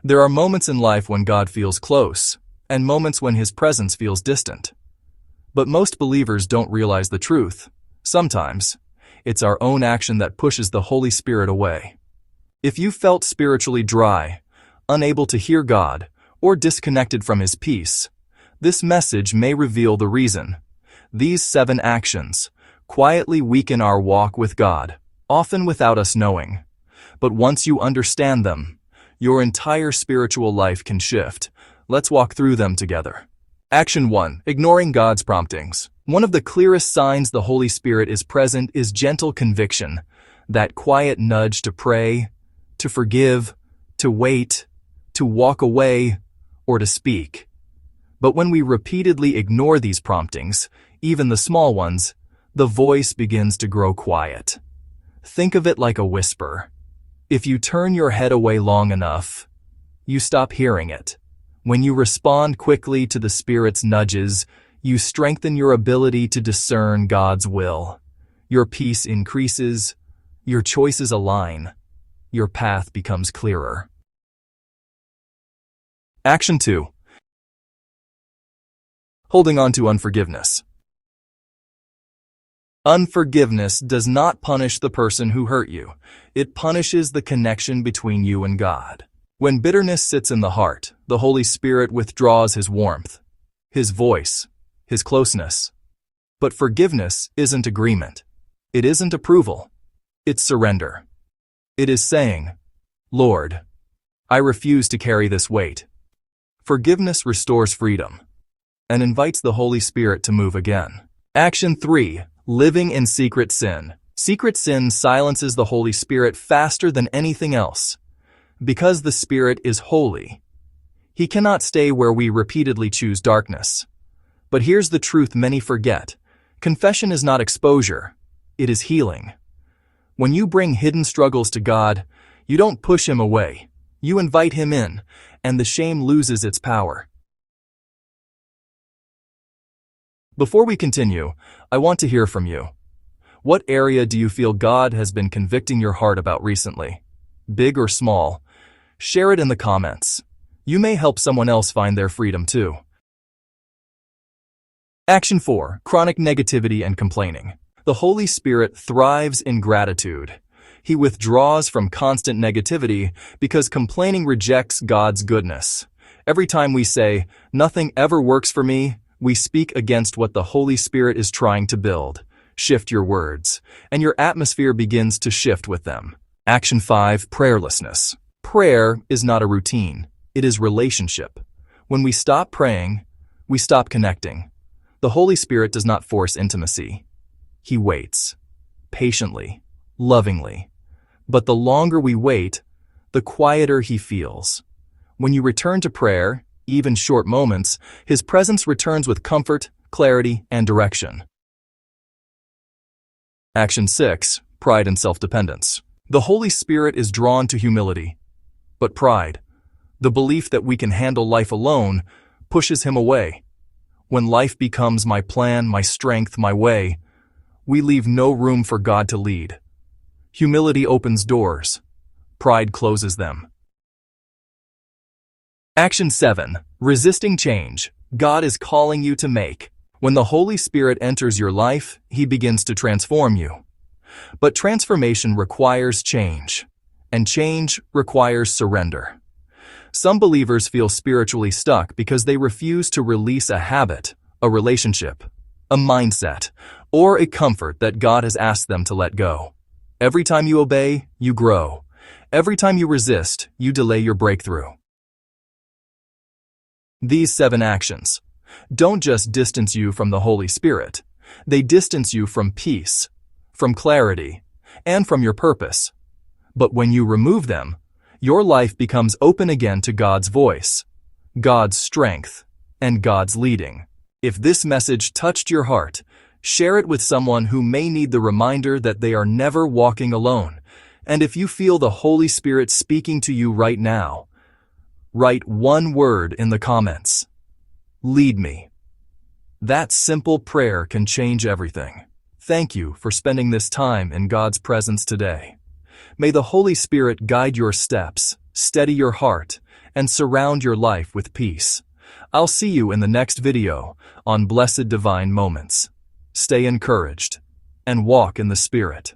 There are moments in life when God feels close, and moments when His presence feels distant. But most believers don't realize the truth. Sometimes, it's our own action that pushes the Holy Spirit away. If you felt spiritually dry, unable to hear God, or disconnected from His peace, this message may reveal the reason. These 7 actions quietly weaken our walk with God, often without us knowing. But once you understand them, your entire spiritual life can shift. Let's walk through them together. Action 1. Ignoring God's promptings. One of the clearest signs the Holy Spirit is present is gentle conviction, that quiet nudge to pray, to forgive, to wait, to walk away, or to speak. But when we repeatedly ignore these promptings, even the small ones, the voice begins to grow quiet. Think of it like a whisper. If you turn your head away long enough, you stop hearing it. When you respond quickly to the Spirit's nudges, you strengthen your ability to discern God's will. Your peace increases, your choices align, your path becomes clearer. Action 2. Holding on to unforgiveness. Unforgiveness does not punish the person who hurt you. It punishes the connection between you and God. When bitterness sits in the heart, the Holy Spirit withdraws His warmth, His voice, His closeness. But forgiveness isn't agreement. It isn't approval. It's surrender. It is saying, Lord, I refuse to carry this weight. Forgiveness restores freedom and invites the Holy Spirit to move again. Action 3. Living in secret sin. Secret sin silences the Holy Spirit faster than anything else. Because the Spirit is holy, He cannot stay where we repeatedly choose darkness. But here's the truth many forget. Confession is not exposure. It is healing. When you bring hidden struggles to God, you don't push Him away. You invite Him in, and the shame loses its power. Before we continue, I want to hear from you. What area do you feel God has been convicting your heart about recently? Big or small? Share it in the comments. You may help someone else find their freedom too. Action 4. Chronic negativity and complaining. The Holy Spirit thrives in gratitude. He withdraws from constant negativity because complaining rejects God's goodness. Every time we say, "Nothing ever works for me," we speak against what the Holy Spirit is trying to build. Shift your words, and your atmosphere begins to shift with them. Action 5. Prayerlessness. Prayer is not a routine. It is relationship. When we stop praying, we stop connecting. The Holy Spirit does not force intimacy. He waits, patiently, lovingly. But the longer we wait, the quieter He feels. When you return to prayer, even short moments, His presence returns with comfort, clarity, and direction. Action 6. Pride and self-dependence. The Holy Spirit is drawn to humility, but pride, the belief that we can handle life alone, pushes Him away. When life becomes my plan, my strength, my way, we leave no room for God to lead. Humility opens doors. Pride closes them. Action 7. Resisting change. God is calling you to make. When the Holy Spirit enters your life, He begins to transform you. But transformation requires change, and change requires surrender. Some believers feel spiritually stuck because they refuse to release a habit, a relationship, a mindset, or a comfort that God has asked them to let go. Every time you obey, you grow. Every time you resist, you delay your breakthrough. These 7 actions don't just distance you from the Holy Spirit. They distance you from peace, from clarity, and from your purpose. But when you remove them, your life becomes open again to God's voice, God's strength, and God's leading. If this message touched your heart, share it with someone who may need the reminder that they are never walking alone. And if you feel the Holy Spirit speaking to you right now, write one word in the comments. Lead me. That simple prayer can change everything. Thank you for spending this time in God's presence today. May the Holy Spirit guide your steps, steady your heart, and surround your life with peace. I'll see you in the next video on Blessed Divine Moments. Stay encouraged and walk in the Spirit.